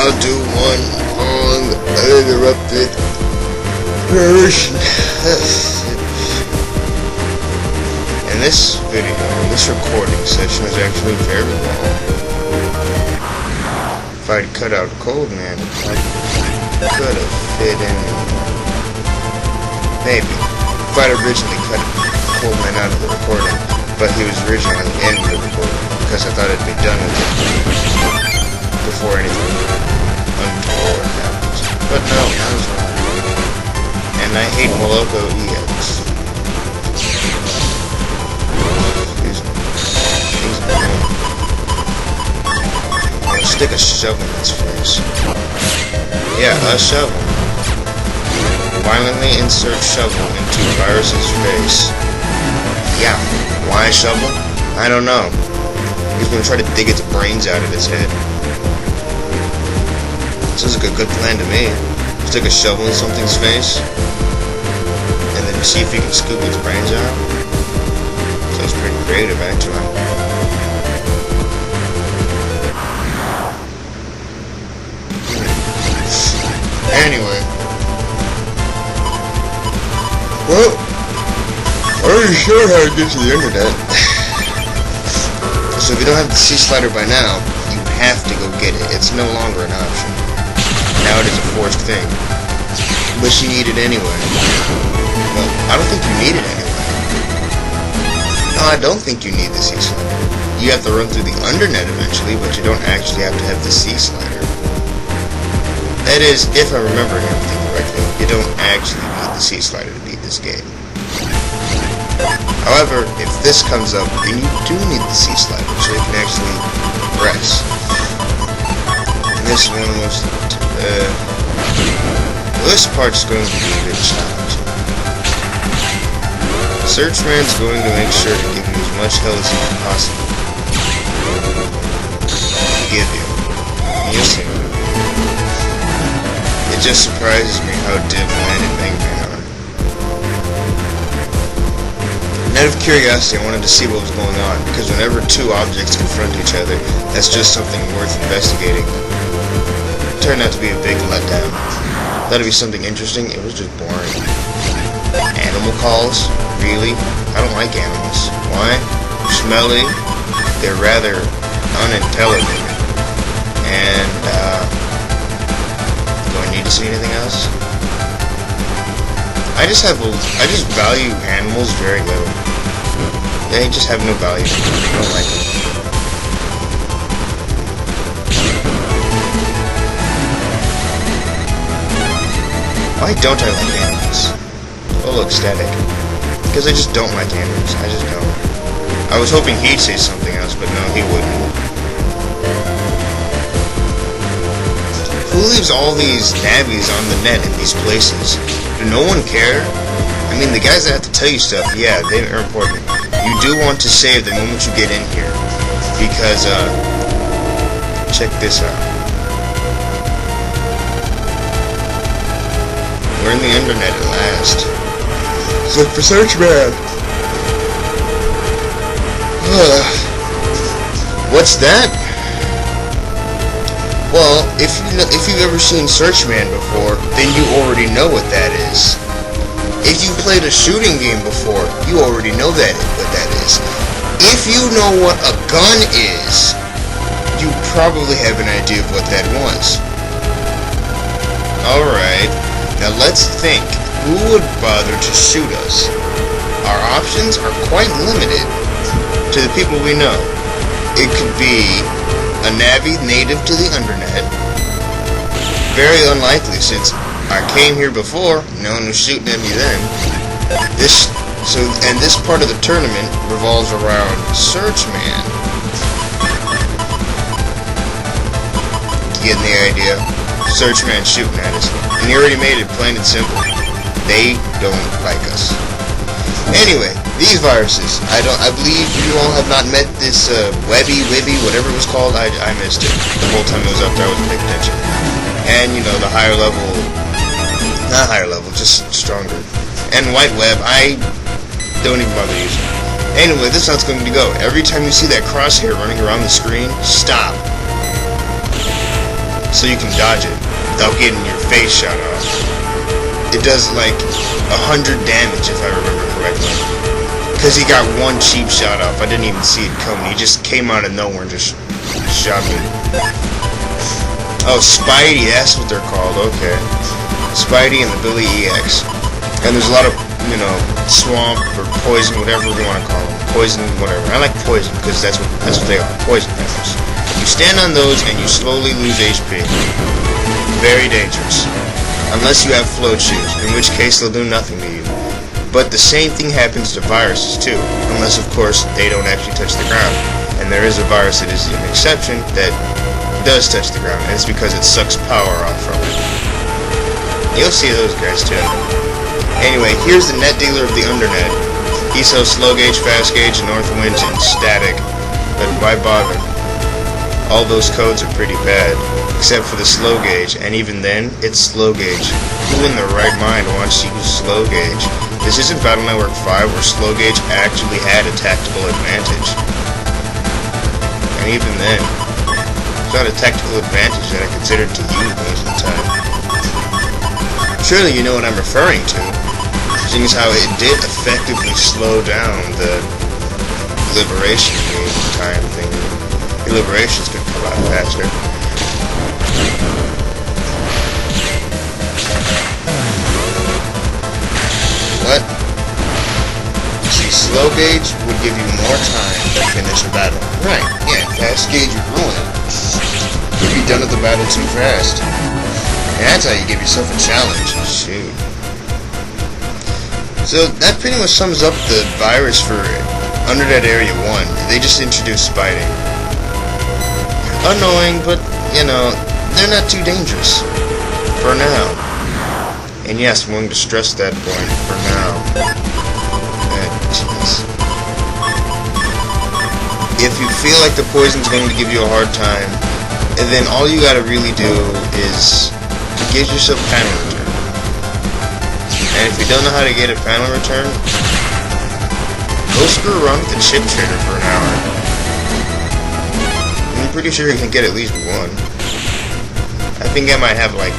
I'll do one on uninterrupted version. And this video, this recording session is actually very long. If I'd cut out Cold Man, I could have fit in. Maybe. If I'd originally cut Cold Man out of the recording, but he was originally in the recording, because I thought it'd be done with it before anything untoward happens. But no, I was wrong. And I hate Moloko EX. I'll stick a shovel in his face. Yeah, a shovel. Violently insert shovel into Virus's face. Yeah, why a shovel? I don't know. He's gonna try to dig its brains out of its head. Sounds like a good plan to me. Stick a shovel in something's face, and then see if you can scoop its brains out. Sounds pretty creative, actually. Anyway. Well, I'm already sure how to get to the internet. So if you don't have the C slider by now, you have to go get it. It's no longer an option. Now it is a forced thing. But you need it anyway. Well, I don't think you need it anyway. No, I don't think you need the C slider. You have to run through the UnderNet eventually, but you don't actually have to have the C slider. That is, if I remember everything correctly, you don't actually need the C slider to beat this game. However, if this comes up, then you do need the C slider so you can actually progress. And this one was, this part's going to be a bit challenging. Searchman's going to make sure to give you as much health as he can possibly give you. You'll see. It just surprises me how Div landed Mega on. Out of curiosity, I wanted to see what was going on, because whenever two objects confront each other, that's just something worth investigating. It turned out to be a big letdown. Thought it'd be something interesting, it was just boring. Animal calls? Really? I don't like animals. Why? Smelly, they're rather unintelligent. And, do I need to see anything else? I just value animals very little. They just have no value. I don't like them. Why don't I like animals? Oh look, static. Because I just don't like animals. I just don't. I was hoping he'd say something else, but no, he wouldn't. Who leaves all these nabbies on the net in these places? Do no one care? I mean, the guys that have to tell you stuff, yeah, they're important. You do want to save the moment you get in here. Because, check this out. We're in the UnderNet at last. Let's look for Searchman. What's that? Well, if you've ever seen Searchman before, then you already know what that is. If you played a shooting game before, you already know what that is. If you know what a gun is, you probably have an idea of what that was. Alright, now let's think. Who would bother to shoot us? Our options are quite limited to the people we know. It could be a Navi native to the UnderNet. Very unlikely, since I came here before, no one was shooting at me then. This part of the tournament revolves around Searchman. Getting the idea? Searchman shooting at us. And he already made it plain and simple. They don't like us. Anyway, these viruses. I believe you all have not met this Wibby, whatever it was called. I missed it. The whole time it was up there, I wasn't paying attention. And you know, the higher level, not higher level, just stronger. And White Web, I don't even bother using it. Anyway, this is how it's going to go. Every time you see that crosshair running around the screen, stop. so you can dodge it without getting your face shot off. It does like 100 damage if I remember correctly. Because he got one cheap shot off. I didn't even see it coming. He just came out of nowhere and just shot me. Oh, Spidey, that's what they're called, okay. Spidey and the Billy EX. And there's a lot of, you know, swamp or poison, whatever you want to call them. Poison, whatever. I like poison because that's what they are. Poison peppers. You stand on those and you slowly lose HP. Very dangerous. Unless you have float shoes, in which case they'll do nothing to you. But the same thing happens to viruses too, unless of course they don't actually touch the ground. And there is a virus that is an exception that does touch the ground, and it's because it sucks power off from it. You'll see those guys too. Anyway, here's the net dealer of the UnderNet. He sells slow gauge, fast gauge, north winds, and static. But why bother? All those codes are pretty bad, except for the slow gauge, and even then, it's slow gauge. Who in their right mind wants to use slow gauge? This isn't Battle Network 5 where slow gauge actually had a tactical advantage. And even then, it's not a tactical advantage that I considered to use most of the time. Surely you know what I'm referring to, seeing as how it did effectively slow down the liberation time thing. The liberations could come out faster. What? See, slow gauge would give you more time to finish a battle. Right, yeah, fast gauge would ruin it. You'd be done with the battle too fast. And that's how you give yourself a challenge. Shoot. So that pretty much sums up the virus for UnderNet Area 1. They just introduced Spidey. Annoying, but, you know, they're not too dangerous. For now. And yes, I'm willing to stress that point for now. If you feel like the poison's going to give you a hard time, then all you gotta really do is give yourself panel return. And if you don't know how to get a panel return, go screw around with the chip trader for an hour. I'm pretty sure you can get at least one. I think I might have like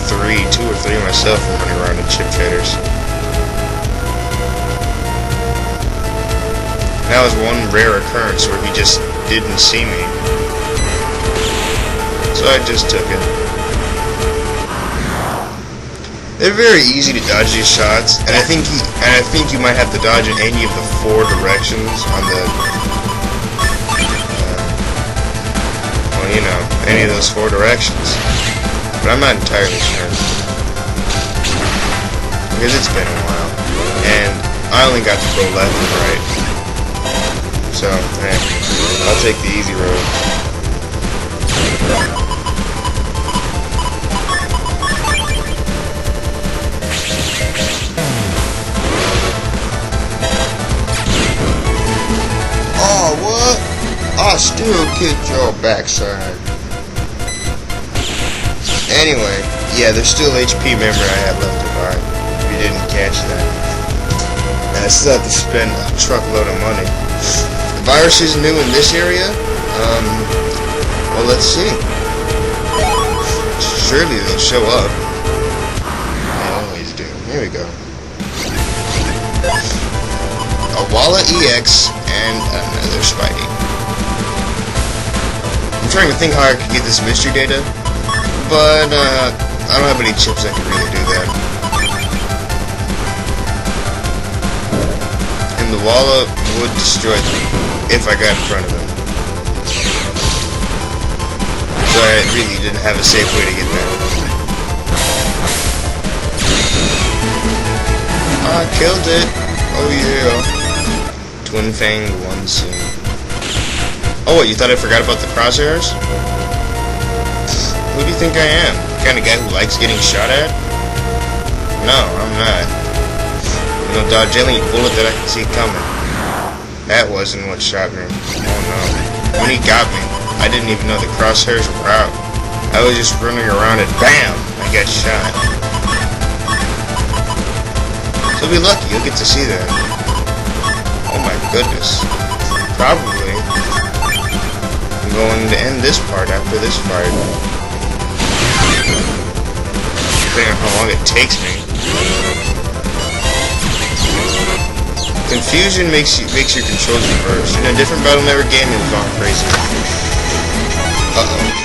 2 or 3 myself from running around in chip traders. That was one rare occurrence where he just didn't see me. So I just took it. They're very easy to dodge these shots, and I think you might have to dodge in any of the 4 directions on the well, you know, any of those 4 directions. But I'm not entirely sure. Because it's been a while. And I only got to go left and right. So, hey, I'll take the easy road. Oh, what? I still kicked your backside. Anyway, yeah, there's still HP memory I have left to buy, if you didn't catch that. And I still have to spend a truckload of money. The virus is new in this area? Well, let's see. Surely they'll show up. They always do. Here we go. A Walla EX and another Spidey. I'm trying to think how I could get this mystery data. But, I don't have any chips that can really do that. And the Walla would destroy them if I got in front of them. So I really didn't have a safe way to get there. I killed it! Oh yeah! Twin Fang 1C. Oh, what, you thought I forgot about the crosshairs? Who do you think I am? The kind of guy who likes getting shot at? No, I'm not. You know, dodge any bullet that I can see coming. That wasn't what shot me. Oh no. When he got me, I didn't even know the crosshairs were out. I was just running around and BAM! I got shot. So be lucky, you'll get to see that. Oh my goodness. Probably I'm going to end this part after this fight. Depending on how long it takes me. Confusion makes your controls reverse. In a different Battle Network game, it was gone crazy. Uh-oh.